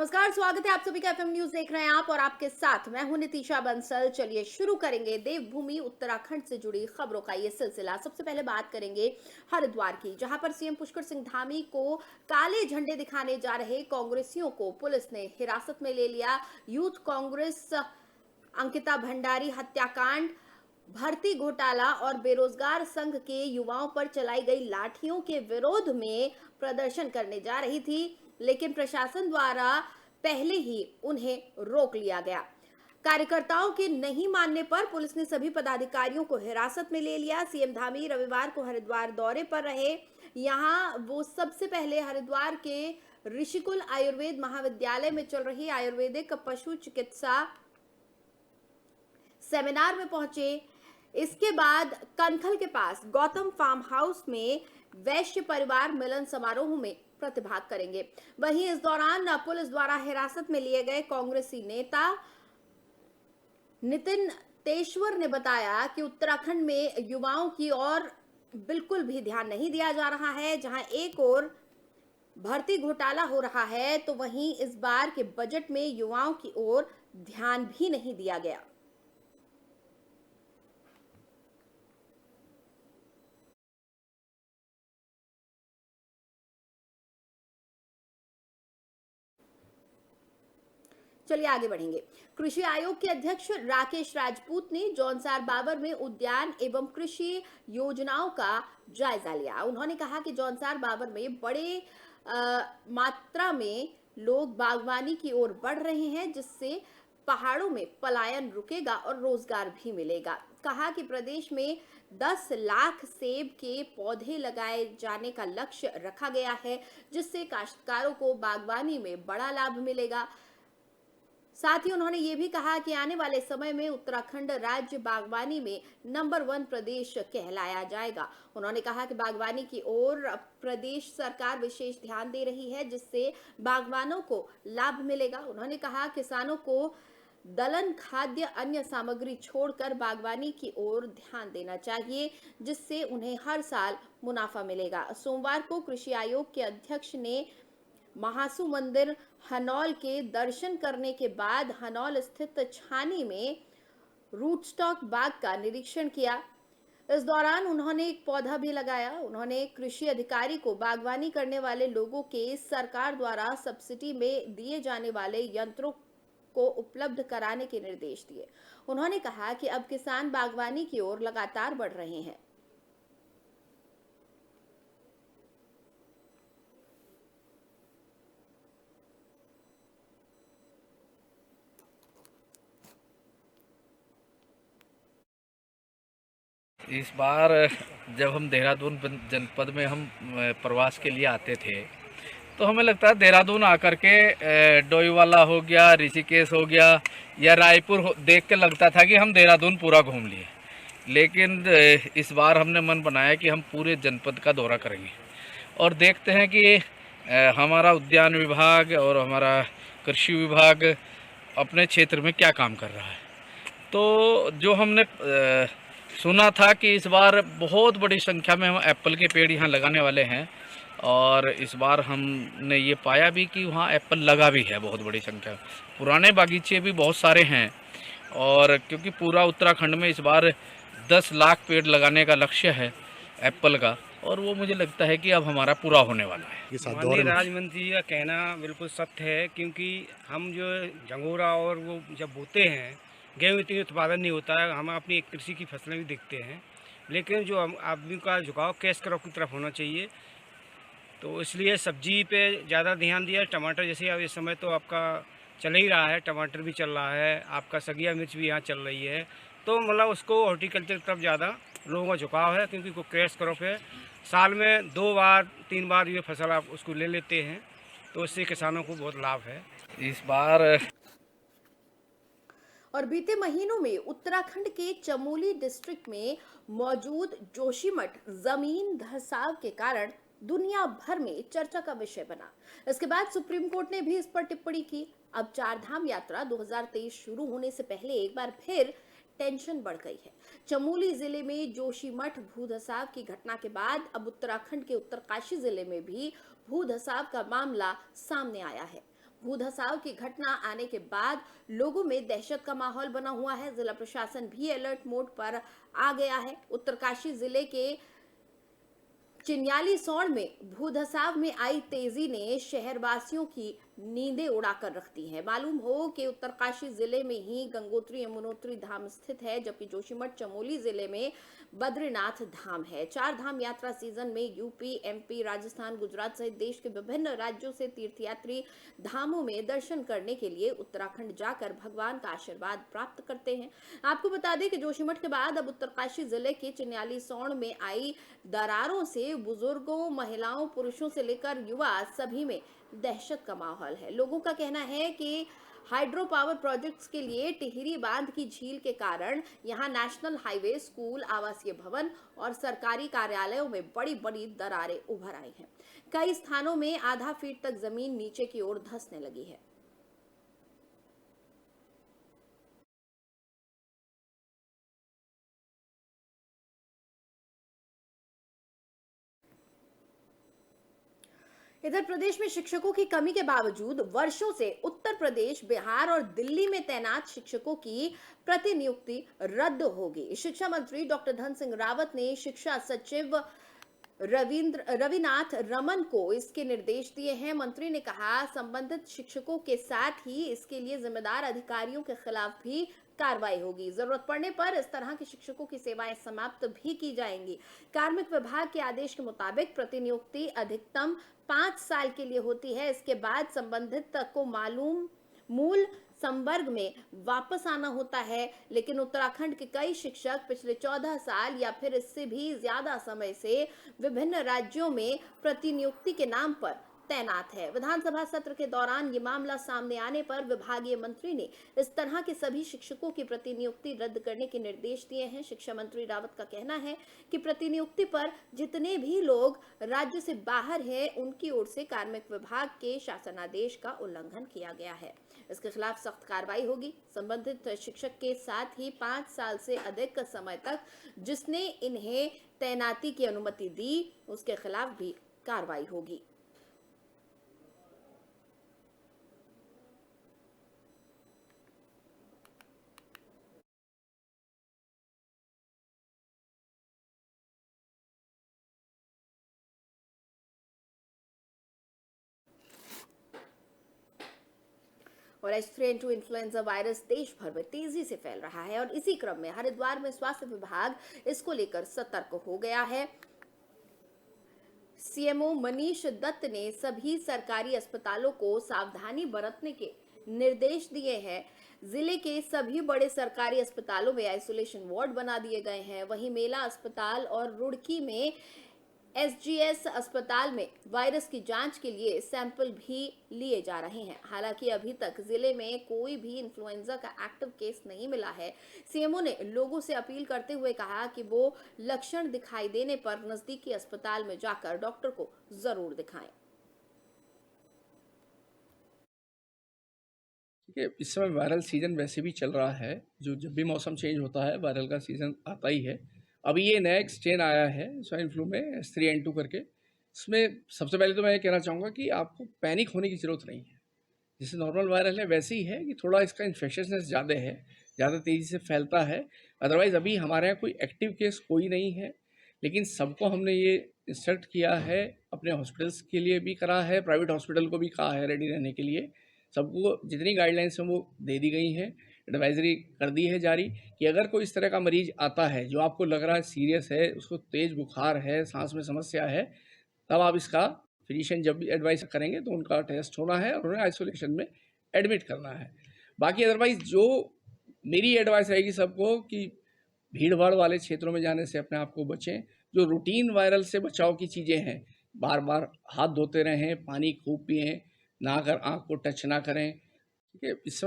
नमस्कार, स्वागत है आप सभी का एफएम न्यूज देख रहे हैं आप और आपके साथ मैं हूं नितिशा बंसल। चलिए शुरू करेंगे देवभूमि उत्तराखंड से जुड़ी खबरों का ये सिलसिला। सबसे पहले बात करेंगे हरिद्वार की, जहां पर सीएम पुष्कर सिंह धामी को काले झंडे दिखाने जा रहे कांग्रेसियों को पुलिस ने हिरासत में ले लिया। यूथ कांग्रेस अंकिता भंडारी हत्याकांड, भर्ती घोटाला और बेरोजगार संघ के युवाओं पर चलाई गई लाठियों के विरोध में प्रदर्शन करने जा रही थी, लेकिन प्रशासन द्वारा पहले ही उन्हें रोक लिया गया। कार्यकर्ताओं के नहीं मानने पर पुलिस ने सभी पदाधिकारियों को हिरासत में ले लिया। सीएम धामी रविवार को हरिद्वार दौरे पर रहे। यहां वो सबसे पहले हरिद्वार के ऋषिकुल आयुर्वेद महाविद्यालय में चल रही आयुर्वेदिक पशु चिकित्सा सेमिनार में पहुंचे। इसके बाद कनखल के पास गौतम फार्म हाउस में वैश्य परिवार मिलन समारोह में प्रतिभाग करेंगे। वहीं इस दौरान पुलिस द्वारा हिरासत में लिए गए कांग्रेसी नेता नितिन तेश्वर ने बताया कि उत्तराखंड में युवाओं की ओर बिल्कुल भी ध्यान नहीं दिया जा रहा है। जहां एक ओर भर्ती घोटाला हो रहा है, तो वहीं इस बार के बजट में युवाओं की ओर ध्यान भी नहीं दिया गया। चलिए आगे बढ़ेंगे। कृषि आयोग के अध्यक्ष राकेश राजपूत ने जौनसार बाबर में उद्यान एवं कृषि योजनाओं का जायजा लिया। उन्होंने कहा कि जौनसार बाबर में बड़े मात्रा में लोग बागवानी की ओर बढ़ रहे हैं, जिससे पहाड़ों में पलायन रुकेगा और रोजगार भी मिलेगा। कहा कि प्रदेश में 10 लाख सेब के पौधे लगाए जाने का लक्ष्य रखा गया है, जिससे काश्तकारों को बागवानी में बड़ा लाभ मिलेगा। साथ ही उन्होंने ये भी कहा कि आने वाले समय में उत्तराखंड राज्य बागवानी में नंबर 1 प्रदेश कहलाया जाएगा। उन्होंने कहा कि बागवानी की ओर प्रदेश सरकार विशेष ध्यान दे रही है, जिससे बागवानों को लाभ मिलेगा। उन्होंने कहा किसानों को दलहन खाद्य अन्य सामग्री छोड़कर बागवानी की ओर ध्यान देना चाहिए, जिससे उन्हें हर साल मुनाफा मिलेगा। सोमवार को कृषि आयोग के अध्यक्ष ने महासू मंदिर हनौल के दर्शन करने के बाद हनौल स्थित छानी में रूटस्टॉक बाग का निरीक्षण किया। इस दौरान उन्होंने एक पौधा भी लगाया। उन्होंने कृषि अधिकारी को बागवानी करने वाले लोगों के सरकार द्वारा सब्सिडी में दिए जाने वाले यंत्रों को उपलब्ध कराने के निर्देश दिए। उन्होंने कहा कि अब किसान बागवानी की ओर लगातार बढ़ रहे हैं। इस बार जब हम देहरादून जनपद में हम प्रवास के लिए आते थे, तो हमें लगता है देहरादून आकर के डोईवाला हो गया, ऋषिकेश हो गया या रायपुर देख के लगता था कि हम देहरादून पूरा घूम लिए। लेकिन इस बार हमने मन बनाया कि हम पूरे जनपद का दौरा करेंगे और देखते हैं कि हमारा उद्यान विभाग और हमारा कृषि विभाग अपने क्षेत्र में क्या काम कर रहा है। तो जो हमने सुना था कि इस बार बहुत बड़ी संख्या में हम एप्पल के पेड़ यहाँ लगाने वाले हैं, और इस बार हमने ये पाया भी कि वहाँ एप्पल लगा भी है बहुत बड़ी संख्या। पुराने बागीचे भी बहुत सारे हैं, और क्योंकि पूरा उत्तराखंड में इस बार 10 लाख पेड़ लगाने का लक्ष्य है एप्पल का, और वो मुझे लगता है कि अब हमारा पूरा होने वाला है। माननीय राज्यमंत्री जी का कहना बिल्कुल सत्य है, क्योंकि हम जो झंगोरा और वो जब बोते हैं, गेहूँ इतनी उत्पादन नहीं होता है। हम अपनी कृषि की फसलें भी देखते हैं, लेकिन जो हम आदमी का झुकाव कैश क्रॉप की तरफ होना चाहिए, तो इसलिए सब्जी पे ज़्यादा ध्यान दिया। टमाटर जैसे अब इस समय तो आपका चल ही रहा है, टमाटर भी चल रहा है, आपका सगिया मिर्च भी यहाँ चल रही है। तो मतलब उसको हॉर्टिकल्चर की तरफ ज़्यादा लोगों का झुकाव है, क्योंकि वो कैश क्रॉप है। साल में 2 बार 3 बार ये फसल आप उसको ले लेते हैं, तो इससे किसानों को बहुत लाभ है इस बार। और बीते महीनों में उत्तराखंड के चमोली डिस्ट्रिक्ट में मौजूद जोशीमठ जमीन धंसाव के कारण दुनिया भर में चर्चा का विषय बना। इसके बाद सुप्रीम कोर्ट ने भी इस पर टिप्पणी की। अब चारधाम यात्रा 2023 शुरू होने से पहले एक बार फिर टेंशन बढ़ गई है। चमोली जिले में जोशीमठ भू धंसाव की घटना के बाद अब उत्तराखंड के उत्तरकाशी जिले में भी भू धंसाव का मामला सामने आया है। भूधसाव की घटना आने के बाद लोगों में दहशत का माहौल बना हुआ है। जिला प्रशासन भी अलर्ट मोड पर आ गया है। उत्तरकाशी जिले के चिन्याली सौड़ में भूधसाव में आई तेजी ने शहरवासियों की नींदें उड़ाकर रख दी है। मालूम हो कि उत्तरकाशी जिले में ही गंगोत्री यमुनोत्री धाम स्थित है, जबकि जोशीमठ चमोली जिले में बद्रीनाथ धाम है। 4 धाम यात्रा सीजन में यूपी, एमपी, राजस्थान, गुजरात सहित देश के विभिन्न राज्यों से तीर्थयात्री धामों में दर्शन करने के लिए उत्तराखंड जाकर भगवान का आशीर्वाद प्राप्त करते हैं। आपको बता दें कि जोशीमठ के बाद अब उत्तरकाशी जिले के चिन्याली सौड़ में आई दरारों से बुजुर्गों, महिलाओं, पुरुषों से लेकर युवा सभी में दहशत का माहौल है। लोगों का कहना है कि हाइड्रो पावर प्रोजेक्ट्स के लिए टिहरी बांध की झील के कारण यहां नेशनल हाईवे, स्कूल, आवासीय भवन और सरकारी कार्यालयों में बड़ी बड़ी दरारें उभर आई हैं। कई स्थानों में आधा फीट तक जमीन नीचे की ओर धंसने लगी है। इधर प्रदेश में शिक्षकों की कमी के बावजूद वर्षों से उत्तर प्रदेश, बिहार और दिल्ली में तैनात शिक्षकों की प्रतिनियुक्ति रद्द होगी। शिक्षा मंत्री डॉक्टर धन सिंह रावत ने शिक्षा सचिव रविनाथ रमन को इसके निर्देश दिए हैं। मंत्री ने कहा, संबंधित शिक्षकों के साथ ही इसके लिए जिम्मेदार अधिकारियों के खिलाफ भी कार्रवाई होगी। जरूरत पड़ने पर इस तरह के शिक्षकों की सेवाएं समाप्त भी की जाएंगी। कार्मिक विभाग के आदेश के मुताबिक प्रतिनियुक्ति अधिकतम 5 साल के लिए होती है। इसके बाद संबंधित को मूल संवर्ग में वापस आना होता है। लेकिन उत्तराखंड के कई शिक्षक पिछले 14 साल या फिर इससे भी ज्यादा समय से विभिन्न राज्यों में प्रतिनियुक्ति के नाम पर तैनात है। विधानसभा सत्र के दौरान ये मामला सामने आने पर विभागीय मंत्री ने इस तरह के सभी शिक्षकों की प्रतिनियुक्ति रद्द करने के निर्देश दिए हैं। शिक्षा मंत्री रावत का कहना है कि प्रतिनियुक्ति पर जितने भी लोग राज्य से बाहर हैं, उनकी ओर से कार्मिक विभाग के शासनादेश का उल्लंघन किया गया है। इसके खिलाफ सख्त कार्रवाई होगी। संबंधित शिक्षक के साथ ही 5 साल से अधिक समय तक जिसने इन्हें तैनाती की अनुमति दी, उसके खिलाफ भी कार्रवाई होगी। और H3N2 इन्फ्लुएंजा वायरस देश भर में तेजी से फैल रहा है और इसी क्रम में हरिद्वार में स्वास्थ्य विभाग इसको लेकर सतर्क हो गया है। सीएमओ मनीष दत्त ने सभी सरकारी अस्पतालों को सावधानी बरतने के निर्देश दिए हैं। जिले के सभी बड़े सरकारी अस्पतालों में आइसोलेशन वार्ड बना दिए गए हैं। वहीं मेला अस्पताल और रुड़की में एसजीएस अस्पताल में वायरस की जांच के लिए सैंपल भी लिए जा रहे हैं। हालांकि अभी तक जिले में कोई भी इन्फ्लुएंजा का एक्टिव केस नहीं मिला है। सीएमओ ने लोगों से अपील करते हुए कहा कि वो लक्षण दिखाई देने पर नजदीकी अस्पताल में जाकर डॉक्टर को जरूर दिखाएं। इस समय वायरल सीजन वैसे भी चल रहा है। जब भी मौसम चेंज होता है वायरल का सीजन आता ही है। अभी ये नया एक स्ट्रेन आया है स्वाइन फ्लू में H3N2 करके। इसमें सबसे पहले तो मैं ये कहना चाहूँगा कि आपको पैनिक होने की ज़रूरत नहीं है। जैसे नॉर्मल वायरल है वैसे ही है कि थोड़ा इसका इन्फेक्शननेस ज़्यादा है, ज़्यादा तेज़ी से फैलता है। अदरवाइज़ अभी हमारे यहाँ कोई एक्टिव केस कोई नहीं है, लेकिन सबको हमने ये इंस्ट्रक्ट किया है, अपने हॉस्पिटल्स के लिए भी करा है, प्राइवेट हॉस्पिटल को भी कहा है रेडी रहने के लिए। सबको जितनी गाइडलाइंस हैं वो दे दी गई हैं, एडवाइजरी कर दी है जारी कि अगर कोई इस तरह का मरीज आता है जो आपको लग रहा है सीरियस है, उसको तेज़ बुखार है, सांस में समस्या है, तब आप इसका फिजिशियन जब भी एडवाइस करेंगे तो उनका टेस्ट होना है और उन्हें आइसोलेशन में एडमिट करना है। बाकी अदरवाइज़ जो मेरी एडवाइस रहेगी सबको कि भीड़ भाड़ वाले क्षेत्रों में जाने से अपने आप को बचें। जो रूटीन वायरल से बचाव की चीज़ें हैं, बार बार हाथ धोते रहें, पानी खूब पिएँ, नहाकर आँख को टच ना करें। ठीक है, इस